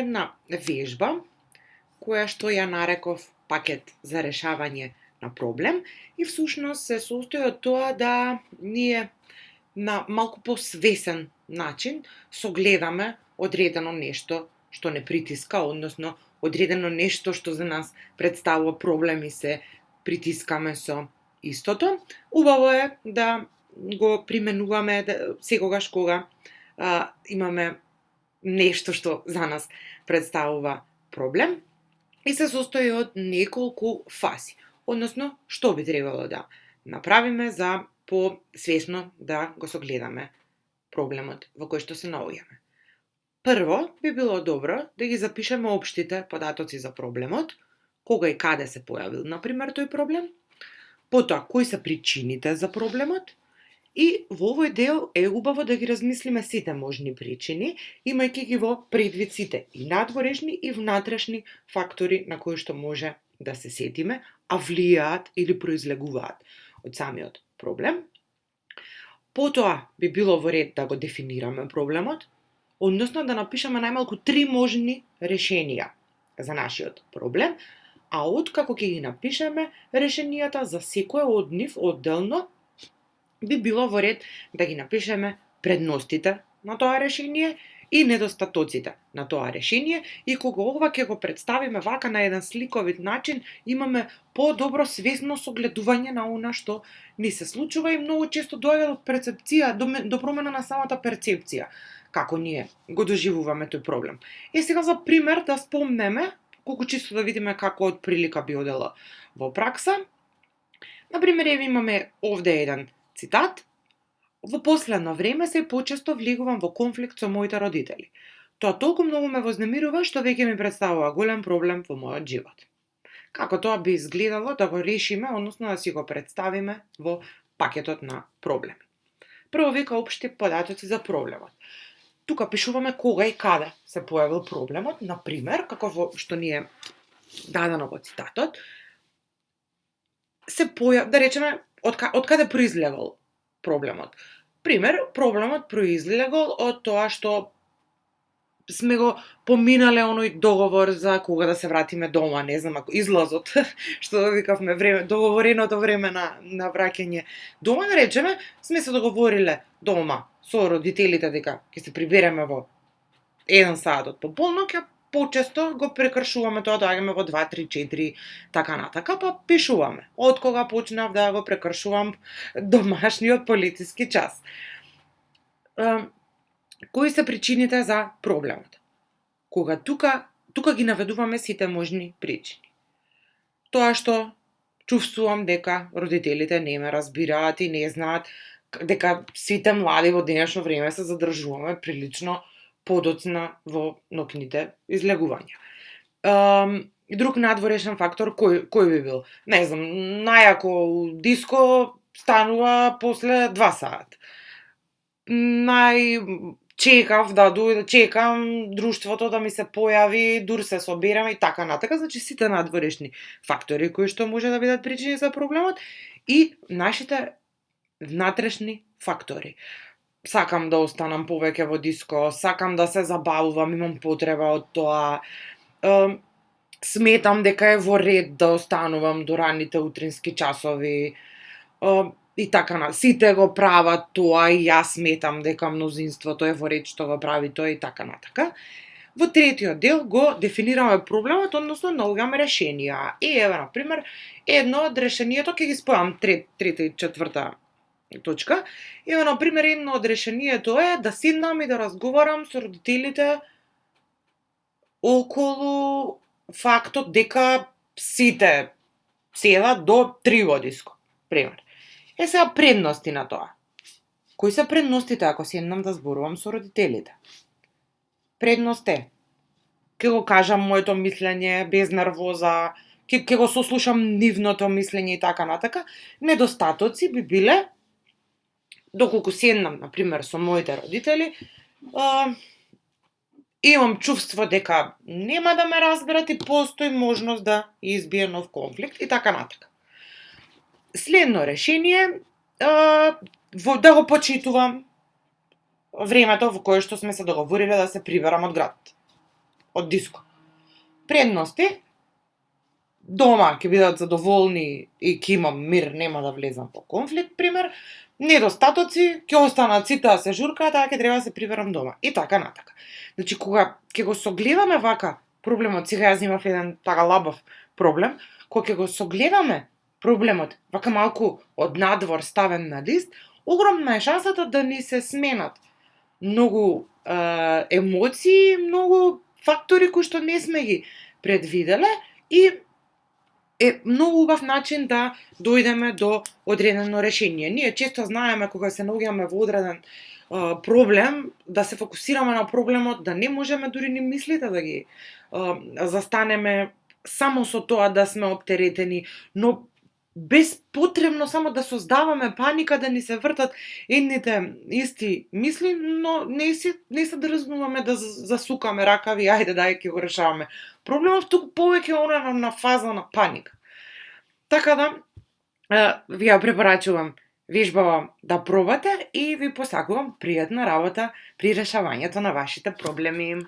една вежба која што ја нареков пакет за решавање на проблем и всушност се состои од тоа да ние на малку посвесен начин согледаме одредено нешто што не притиска, односно одредено нешто што за нас представува проблем и се притискаме со истото. Убаво е да го применуваме секогаш кога имаме нешто што за нас представува проблем и се состои од неколку фази. Односно, што би требало да направиме за посвесно да го согледаме проблемот во кој што се наоѓаме. Прво, би било добро да ги запишеме општите податоци за проблемот, кога и каде се појавил, например, тој проблем, потоа, кои се причините за проблемот, и во овој дел е убаво да ги размислиме сите можни причини, имајќи ги во предвид сите и надворешни и внатрешни фактори на кои што може да се сетиме, а влијаат или произлегуваат од самиот проблем. Потоа би било во ред да го дефинираме проблемот, односно да напишеме најмалку 3 можни решенија за нашиот проблем, а откако ќе ги напишеме решенијата за секој од нив одделно, би било во ред да ги напишеме предностите на тоа решение и недостатоците на тоа решение, и кога ова ќе го представиме вака на еден сликовит начин, имаме по-добро свесно согледување на она што ни се случува и многу често доаѓа до перцепција, до промена на самата перцепција, како ние го доживуваме тој проблем. Сега за пример да спомнеме, колку чисто да видиме како од прилика би одело во пракса. Например, имаме овде еден цитат: во последно време се почесто влегувам во конфликт со моите родители. Тоа толку многу ме вознемирува што веќе ми представува голем проблем во мојот живот. Како тоа би изгледало да го решиме, односно да си го представиме во пакетот на проблеми. Прво вика општи податоци за проблемот. Тука пишуваме кога и каде се појавил проблемот, например, како што ни е дадено во цитатот, да речеме, од каде произлегол проблемот. Пример, проблемот произлегол од тоа што сме го поминале оној договор за кога да се вратиме дома, не знам, ако излазот, што викавме договореното време на враќање дома, да речеме, сме се договориле дома со родителите дека ќе се прибереме во 1 саат од пополнок, а почесто го прекршуваме тоа, доаѓаме во 2, 3, 4, така натака, па пишуваме. Од кога почнав да го прекршувам домашниот полициски час. Кои се причините за проблемот? Кога тука ги наведуваме сите можни причини. Тоа што чувствувам дека родителите не ме разбираат и не знаат, дека сите млади во денешно време се задржуваме прилично подоцна во ноќните излегувања. Друг надворешен фактор кој би бил? Не знам, најако диско станува после 2 саат. Чекав да дојде, чекам друштвото да ми се појави, дур се собереме и така натака, значи сите надворешни фактори кои што може да бидат причини за проблемот и нашите внатрешни фактори. Сакам да останам повеќе во диско, сакам да се забавувам, имам потреба од тоа, сметам дека е во ред да останувам до ранните утрински часови, и така на. Сите го прават тоа и јас сметам дека мнозинството е во ред што го прави тоа и така натака. Во третиот дел го дефинираме проблемот, односно наоѓаме решенија. И еве, на пример, едно од решенијето, ќе ги спојам трета и четврта точка. Еве, на пример, едно од решенијето е да седнам и да разговарам со родителите околу фактот дека сите седат до 3 во диско, пример. Сега предности на тоа. Кои се предностите ако седнам да зборувам со родителите? Предност е, ќе го кажам моето мислење без нервоза, ќе го сослушам нивното мислење и така натака. Недостатоци би биле, доколку седнам, например, со моите родители, имам чувство дека нема да ме разберат и постои можност да избие нов конфликт и така натака. Следно решение, да го почитувам времето во кое што сме се договориле да се приберам од град. од диско. Предности, дома ќе бидат задоволни и ќе имам мир, нема да влезам во конфликт, пример. Недостатоци, ќе останат сите да се журкаат, а ќе треба да се приберам дома. И така натака. Значи, кога ќе го согледаме вака проблемот, сега јас имав еден така лабав проблем, кога ќе го согледаме проблемот, вака малку од надвор ставен на лист, огромна е шансата да ни се сменат многу емоции, многу фактори кои што не сме ги предвиделе и е многу убав начин да дојдеме до одредено решение. Ние често знаеме кога се наоѓаме во одреден проблем, да се фокусираме на проблемот, да не можеме дури ни мислите да ги застанеме само со тоа да сме оптеретени, но безпотребно само да создаваме паника, да ни се вртат едните исти мисли, но не се дрзнуваме да засукаме ракави, ајде дај ќе го решаваме проблемот, туку повеќе она на фаза на паника. Така да, ви ја препорачувам вежбава да пробате и ви посакувам пријатна работа при решавањето на вашите проблеми.